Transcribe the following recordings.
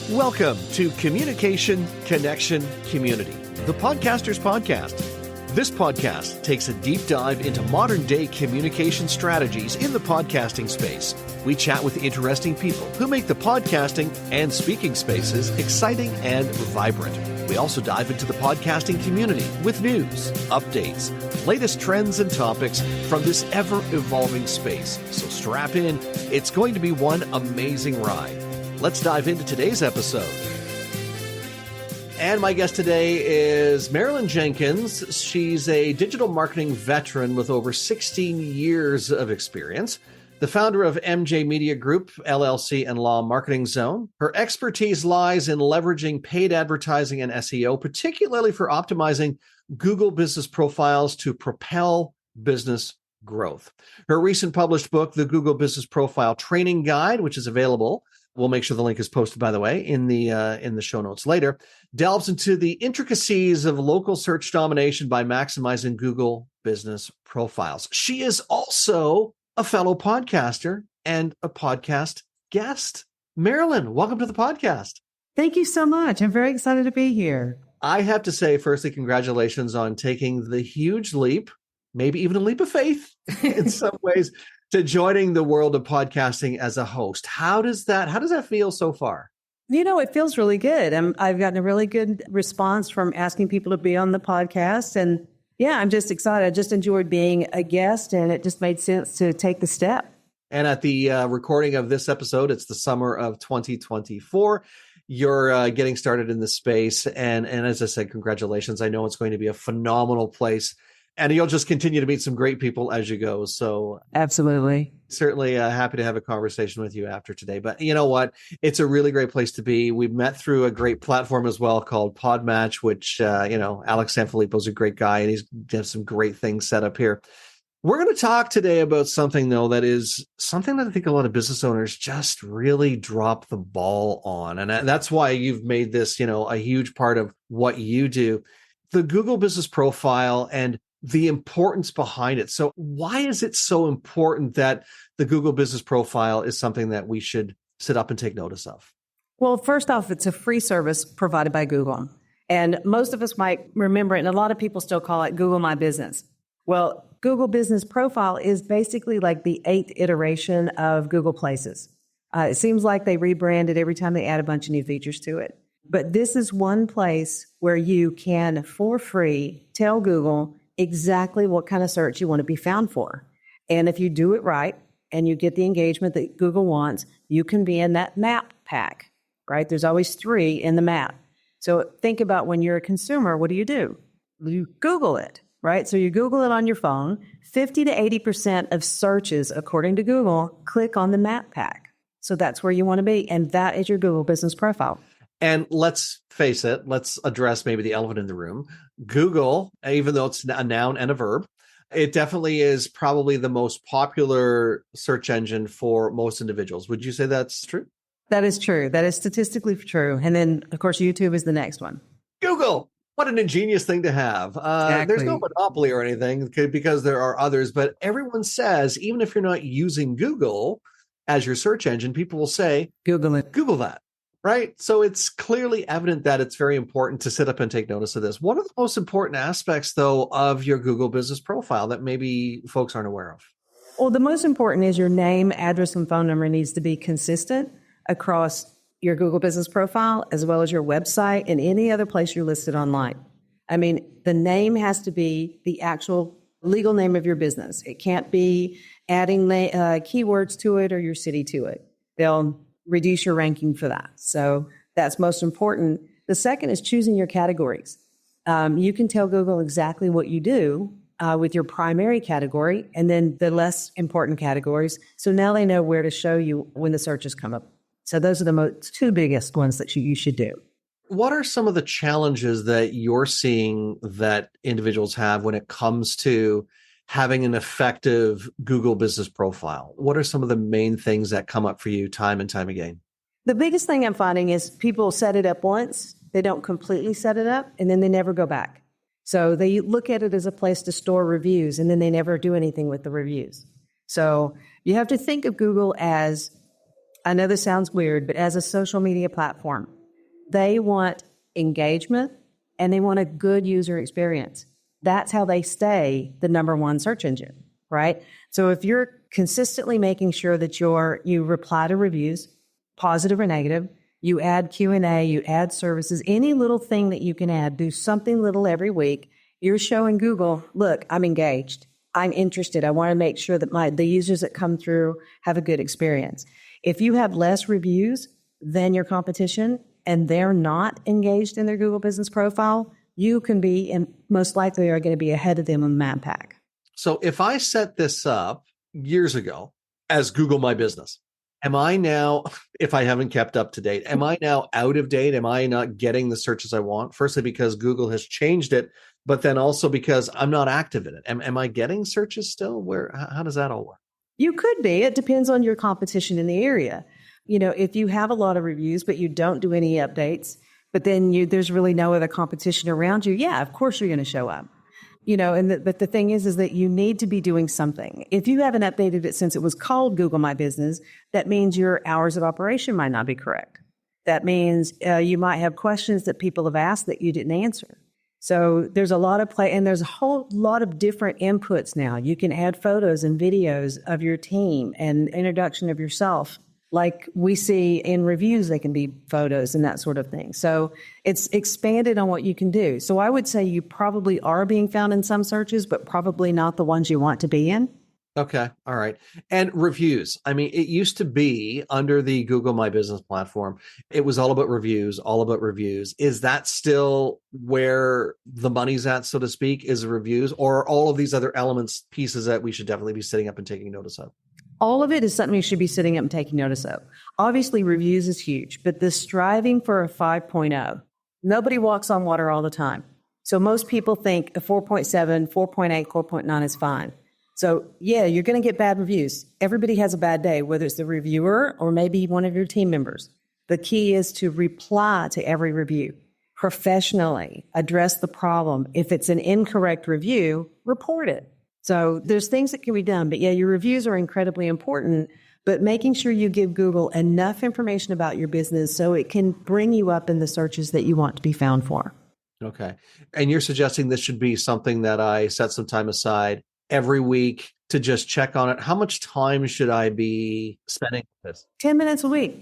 Welcome to Communication, Connection, Community, the Podcaster's Podcast. This podcast takes a deep dive into modern-day communication strategies in the podcasting space. We chat with interesting people who make the podcasting and speaking spaces exciting and vibrant. We also dive into the podcasting community with news, updates, latest trends and topics from this ever-evolving space. So strap in. It's going to be one amazing ride. Let's dive into today's episode. And my guest today is Marilyn Jenkins. She's a digital marketing veteran with over 16 years of experience, the founder of MJ Media Group, LLC, and Law Marketing Zone. Her expertise lies in leveraging paid advertising and SEO, particularly for optimizing Google business profiles to propel business growth. Her recent published book, The Google Business Profile Training Guide, which is available, we'll make sure the link is posted, by the way, in the show notes later, delves into the intricacies of local search domination by maximizing Google business profiles. She is also a fellow podcaster and a podcast guest. Marilyn, welcome to the podcast. Thank you so much. I'm very excited to be here. I have to say, firstly, congratulations on taking the huge leap, maybe even a leap of faith in some ways, to joining the world of podcasting as a host. How does that feel so far? You know, it feels really good. I've gotten a really good response from asking people to be on the podcast. And yeah, I'm just excited. I just enjoyed being a guest, and it just made sense to take the step. And at the recording of this episode, it's the summer of 2024. You're getting started in this space. And as I said, congratulations. I know it's going to be a phenomenal place. And you'll just continue to meet some great people as you go. So absolutely. Certainly happy to have a conversation with you after today. But you know what? It's a really great place to be. We've met through a great platform as well called Podmatch, which, Alex Sanfilippo is a great guy, and he's got some great things set up here. We're going to talk today about something, though, that is something that I think a lot of business owners just really drop the ball on. And that's why you've made this, a huge part of what you do. The Google Business Profile and the importance behind it. So why is it so important that the Google Business Profile is something that we should sit up and take notice of? Well, first off, it's a free service provided by Google. And most of us might remember it, and a lot of people still call it Google My Business. Well, Google Business Profile is basically like the 8th iteration of Google Places. It seems like they rebrand it every time they add a bunch of new features to it. But this is one place where you can, for free, tell Google exactly what kind of search you want to be found for. And if you do it right and you get the engagement that Google wants, you can be in that map pack, right? There's always 3 in the map. So think about when you're a consumer, what do? You Google it, right? So you Google it on your phone. 50 to 80% of searches, according to Google, click on the map pack. So that's where you want to be. And that is your Google Business Profile. And let's face it, let's address maybe the elephant in the room. Google, even though it's a noun and a verb, it definitely is probably the most popular search engine for most individuals. Would you say that's true? That is true. That is statistically true. And then, of course, YouTube is the next one. Google. What an ingenious thing to have. Exactly. There's no monopoly or anything because there are others. But everyone says, even if you're not using Google as your search engine, people will say, Google it. Google that. Right. So it's clearly evident that it's very important to sit up and take notice of this. What are the most important aspects, though, of your Google Business Profile that maybe folks aren't aware of? Well, the most important is your name, address, and phone number needs to be consistent across your Google Business Profile, as well as your website and any other place you're listed online. I mean, the name has to be the actual legal name of your business. It can't be adding keywords to it or your city to it. They'll reduce your ranking for that. So that's most important. The second is choosing your categories. You can tell Google exactly what you do with your primary category and then the less important categories. So now they know where to show you when the searches come up. So those are the 2 biggest ones that you should do. What are some of the challenges that you're seeing that individuals have when it comes to having an effective Google Business Profile? What are some of the main things that come up for you time and time again? The biggest thing I'm finding is people set it up once, they don't completely set it up, and then they never go back. So they look at it as a place to store reviews, and then they never do anything with the reviews. So you have to think of Google as, I know this sounds weird, but as a social media platform. They want engagement and they want a good user experience. That's how they stay the number one search engine, right? So if you're consistently making sure that you reply to reviews, positive or negative, you add Q&A, you add services, any little thing that you can add, do something little every week, you're showing Google, look, I'm engaged. I'm interested. I want to make sure that the users that come through have a good experience. If you have less reviews than your competition and they're not engaged in their Google Business Profile, you can be, and most likely are going to be ahead of them on the map pack. So if I set this up years ago as Google My Business, am I now, if I haven't kept up to date, am I now out of date? Am I not getting the searches I want? Firstly, because Google has changed it, but then also because I'm not active in it. Am I getting searches still? How does that all work? You could be. It depends on your competition in the area. If you have a lot of reviews, but you don't do any updates, but then there's really no other competition around you, yeah, of course you're going to show up. But the thing is that you need to be doing something. If you haven't updated it since it was called Google My Business, that means your hours of operation might not be correct. That means you might have questions that people have asked that you didn't answer. So there's a lot of play, and there's a whole lot of different inputs now. You can add photos and videos of your team and introduction of yourself. Like we see in reviews, they can be photos and that sort of thing. So it's expanded on what you can do. So I would say you probably are being found in some searches, but probably not the ones you want to be in. Okay. All right. And reviews. I mean, it used to be under the Google My Business platform. It was all about reviews, all about reviews. Is that still where the money's at, so to speak, is reviews, or all of these other elements, pieces that we should definitely be sitting up and taking notice of? All of it is something you should be sitting up and taking notice of. Obviously, reviews is huge, but the striving for a 5.0, nobody walks on water all the time. So most people think a 4.7, 4.8, 4.9 is fine. So yeah, you're going to get bad reviews. Everybody has a bad day, whether it's the reviewer or maybe one of your team members. The key is to reply to every review professionally, address the problem. If it's an incorrect review, report it. So there's things that can be done, but yeah, your reviews are incredibly important, but making sure you give Google enough information about your business so it can bring you up in the searches that you want to be found for. Okay. And you're suggesting this should be something that I set some time aside every week to just check on it. How much time should I be spending with this? 10 minutes a week.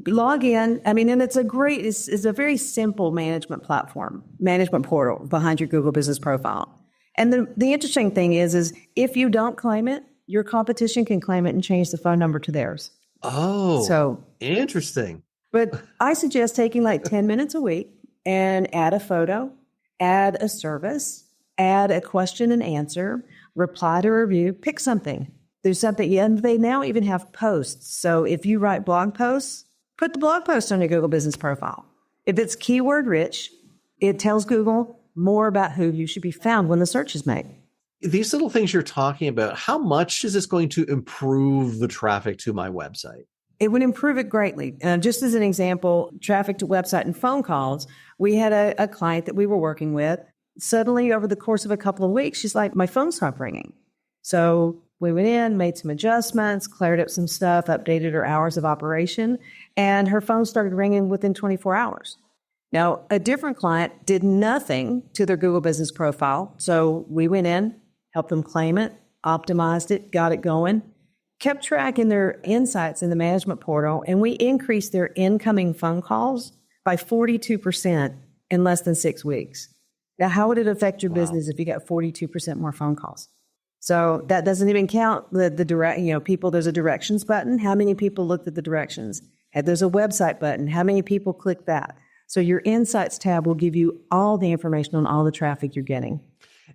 Log in. I mean, and it's a very simple management platform, management portal behind your Google Business Profile. And the interesting thing is if you don't claim it, your competition can claim it and change the phone number to theirs. Oh, so interesting. But I suggest taking like 10 minutes a week and add a photo, add a service, add a question and answer, reply to a review, pick something. There's something, and they now even have posts. So if you write blog posts, put the blog post on your Google Business Profile. If it's keyword rich, it tells Google more about who you should be found when the search is made. These little things you're talking about, how much is this going to improve the traffic to my website? It would improve it greatly. Just as an example, traffic to website and phone calls, we had a client that we were working with. Suddenly, over the course of a couple of weeks, she's like, my phone stopped ringing. So we went in, made some adjustments, cleared up some stuff, updated her hours of operation, and her phone started ringing within 24 hours. Now, a different client did nothing to their Google Business Profile. So we went in, helped them claim it, optimized it, got it going, kept track in their insights in the management portal, and we increased their incoming phone calls by 42% in less than 6 weeks. Now, how would it affect your business if you got 42% more phone calls? So that doesn't even count the direct, people, there's a directions button. How many people looked at the directions? And there's a website button. How many people clicked that? So your Insights tab will give you all the information on all the traffic you're getting.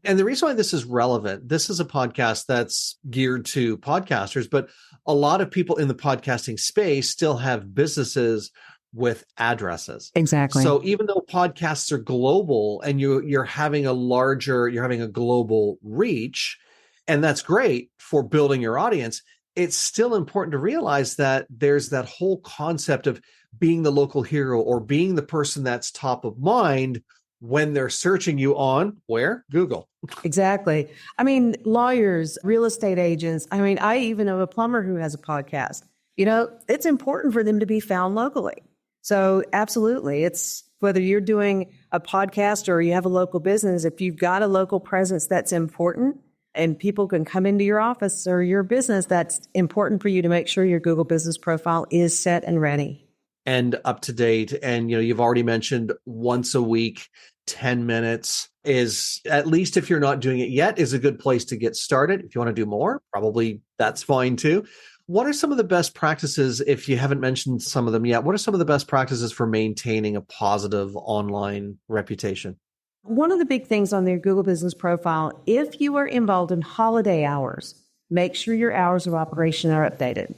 And the reason why this is relevant, this is a podcast that's geared to podcasters, but a lot of people in the podcasting space still have businesses with addresses. Exactly. So even though podcasts are global and you're having a global reach, and that's great for building your audience, it's still important to realize that there's that whole concept of being the local hero or being the person that's top of mind when they're searching you on where? Google. Exactly. I mean, lawyers, real estate agents. I mean, I even know a plumber who has a podcast. It's important for them to be found locally. So absolutely. It's whether you're doing a podcast or you have a local business, if you've got a local presence that's important and people can come into your office or your business, that's important for you to make sure your Google business profile is set and ready. And up to date. And, you've already mentioned once a week, 10 minutes is, at least if you're not doing it yet, is a good place to get started. If you want to do more, probably that's fine too. What are some of the best practices, if you haven't mentioned some of them yet, what are some of the best practices for maintaining a positive online reputation? One of the big things on their Google business profile, if you are involved in holiday hours, make sure your hours of operation are updated.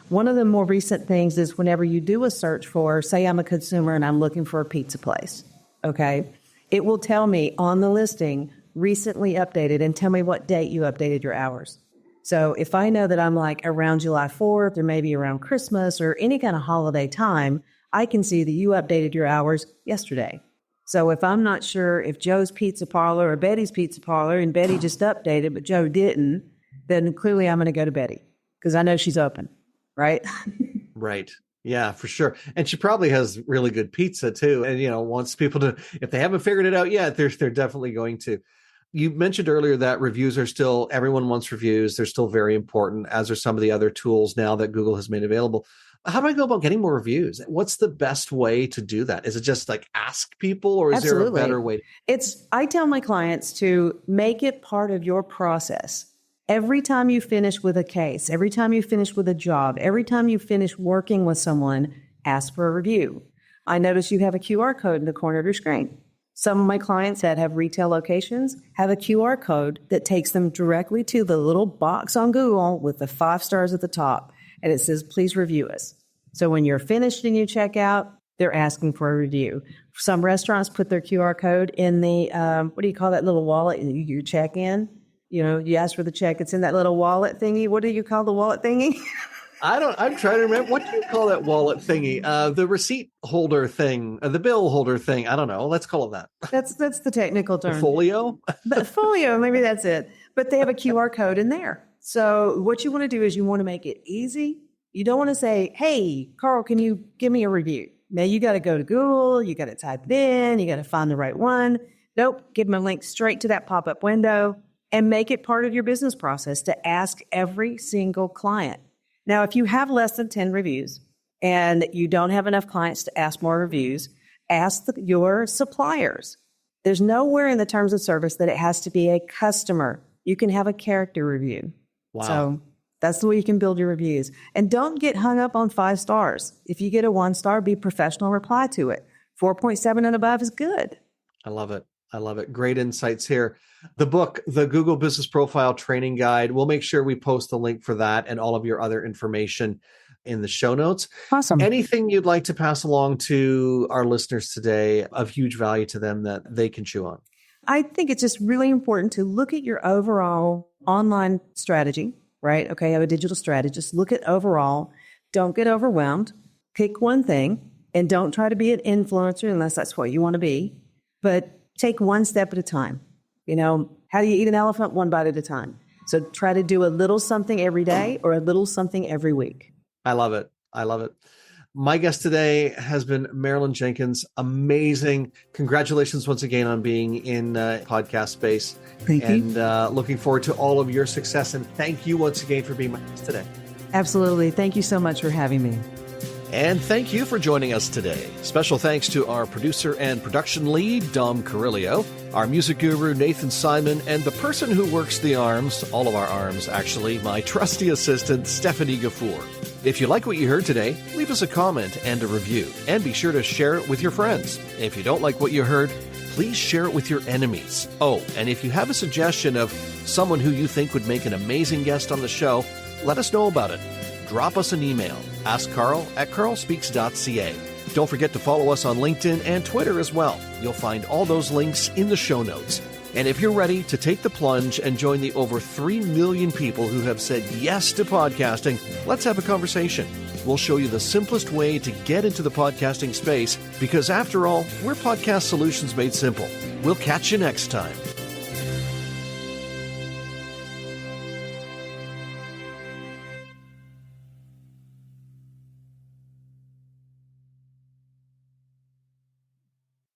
One of the more recent things is whenever you do a search for, say I'm a consumer and I'm looking for a pizza place, okay? It will tell me on the listing, recently updated, and tell me what date you updated your hours. So if I know that I'm like around July 4th or maybe around Christmas or any kind of holiday time, I can see that you updated your hours yesterday. So if I'm not sure if Joe's Pizza Parlor or Betty's Pizza Parlor and Betty just updated but Joe didn't, then clearly I'm going to go to Betty because I know she's open. Right? Right. Yeah, for sure. And she probably has really good pizza too. And, wants people to, if they haven't figured it out yet, they're definitely going to. You mentioned earlier that reviews are still, everyone wants reviews. They're still very important, as are some of the other tools now that Google has made available. How do I go about getting more reviews? What's the best way to do that? Is it just like ask people, or is Absolutely. there a better way? I tell my clients to make it part of your process. Every time you finish with a case, every time you finish with a job, every time you finish working with someone, ask for a review. I notice you have a QR code in the corner of your screen. Some of my clients that have retail locations have a QR code that takes them directly to the little box on Google with the 5 stars at the top. And it says, please review us. So when you're finished and you check out, they're asking for a review. Some restaurants put their QR code in the, what do you call that little wallet you check in? You ask for the check. It's in that little wallet thingy. What do you call the wallet thingy? I'm trying to remember. What do you call that wallet thingy? The receipt holder thing, the bill holder thing. I don't know. Let's call it that. That's the technical term. The folio? The folio, maybe that's it. But they have a QR code in there. So what you want to do is you want to make it easy. You don't want to say, hey, Carl, can you give me a review? Now you got to go to Google. You got to type it in. You got to find the right one. Nope. Give them a link straight to that pop-up window. And make it part of your business process to ask every single client. Now, if you have less than 10 reviews and you don't have enough clients to ask more reviews, ask your suppliers. There's nowhere in the terms of service that it has to be a customer. You can have a character review. Wow. So that's the way you can build your reviews. And don't get hung up on 5 stars. If you get a 1 star, be professional, reply to it. 4.7 and above is good. I love it. Great insights here. The book, the Google Business Profile Training Guide, we'll make sure we post the link for that and all of your other information in the show notes. Awesome. Anything you'd like to pass along to our listeners today of huge value to them that they can chew on? I think it's just really important to look at your overall online strategy, right? Okay, I'm a digital strategist. Look at overall. Don't get overwhelmed. Pick one thing and don't try to be an influencer unless that's what you want to be. But take one step at a time. How do you eat an elephant? One bite at a time. So try to do a little something every day or a little something every week. I love it. My guest today has been Marilyn Jenkins. Amazing. Congratulations once again on being in podcast space. Thank you. And looking forward to all of your success. And thank you once again for being my guest today. Absolutely. Thank you so much for having me. And thank you for joining us today. Special thanks to our producer and production lead, Dom Carrillo, our music guru, Nathan Simon, and the person who works the arms, all of our arms actually, my trusty assistant, Stephanie Gafour. If you like what you heard today, leave us a comment and a review, and be sure to share it with your friends. If you don't like what you heard, please share it with your enemies. Oh, and if you have a suggestion of someone who you think would make an amazing guest on the show, let us know about it. Drop us an email. Ask Carl at carlspeaks.ca. Don't forget to follow us on LinkedIn and Twitter as well. You'll find all those links in the show notes. And if you're ready to take the plunge and join the over 3 million people who have said yes to podcasting, let's have a conversation. We'll show you the simplest way to get into the podcasting space because after all, we're Podcast Solutions Made Simple. We'll catch you next time.